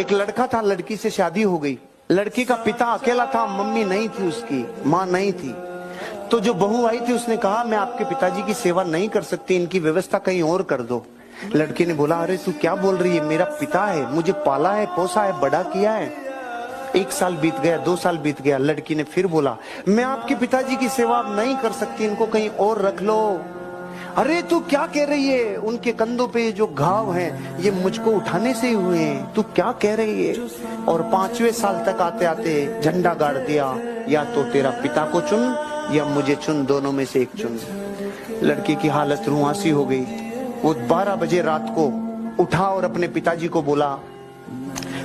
एक लड़का था, लड़की से शादी हो गई। लड़की का पिता अकेला था, मम्मी नहीं थी, उसकी माँ नहीं थी। तो जो बहू आई थी उसने कहा मैं आपके पिताजी की सेवा नहीं कर सकती, इनकी व्यवस्था कहीं और कर दो। लड़की ने बोला अरे तू क्या बोल रही है, मेरा पिता है, मुझे पाला है, पोसा है, बड़ा किया है। 1 साल बीत गया, 2 साल बीत गया। लड़की ने फिर बोला मैं आपके पिताजी की सेवा नहीं कर सकती, इनको कहीं और रख लो। अरे तू क्या कह रही है, उनके कंधों पे जो घाव हैं ये मुझको उठाने से ही हुए हैं, तू क्या कह रही है। और 5वें साल तक आते आते झंडा गाड़ दिया, या तो तेरा पिता को चुन या मुझे चुन, दोनों में से एक चुन। लड़की की हालत रुआंसी हो गई। वो 12 बजे रात को उठा और अपने पिताजी को बोला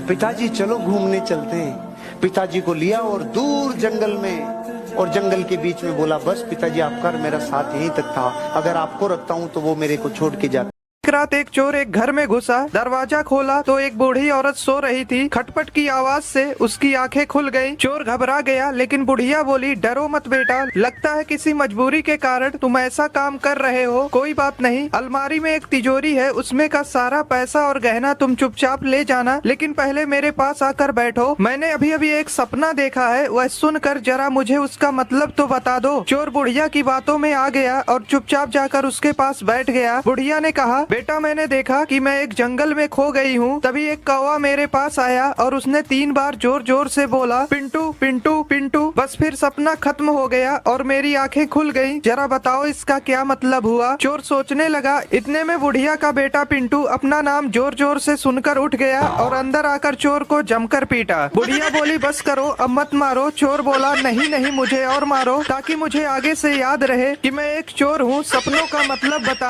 पिताजी चलो घूमने चलते हैं। पिताजी को लिया और दूर जंगल में, और जंगल के बीच में बोला बस पिताजी आपका और मेरा साथ यहीं तक था, अगर आपको रखता हूँ तो वो मेरे को छोड़ के जाता। एक रात एक चोर एक घर में घुसा, दरवाजा खोला तो एक बूढ़ी औरत सो रही थी। खटपट की आवाज से उसकी आंखें खुल गईं। चोर घबरा गया, लेकिन बुढ़िया बोली डरो मत बेटा, लगता है किसी मजबूरी के कारण तुम ऐसा काम कर रहे हो। कोई बात नहीं, अलमारी में एक तिजोरी है, उसमें का सारा पैसा और गहना तुम चुपचाप ले जाना, लेकिन पहले मेरे पास आकर बैठो। मैंने अभी अभी एक सपना देखा है, वह सुनकर जरा मुझे उसका मतलब तो बता दो। चोर बुढ़िया की बातों में आ गया और चुपचाप जाकर उसके पास बैठ गया। बुढ़िया ने कहा बेटा मैंने देखा कि मैं एक जंगल में खो गई हूँ, तभी एक कौवा मेरे पास आया और उसने 3 बार जोर जोर से बोला पिंटू पिंटू पिंटू। बस फिर सपना खत्म हो गया और मेरी आंखें खुल गईं। जरा बताओ इसका क्या मतलब हुआ। चोर सोचने लगा। इतने में बुढ़िया का बेटा पिंटू अपना नाम जोर जोर से सुनकर उठ गया और अंदर आकर चोर को जमकर पीटा। बुढ़िया बोली बस करो, अब मत मारो। चोर बोला नहीं नहीं, मुझे और मारो, ताकि मुझे आगे से याद रहे कि मैं एक चोर हूँ, सपनों का मतलब बता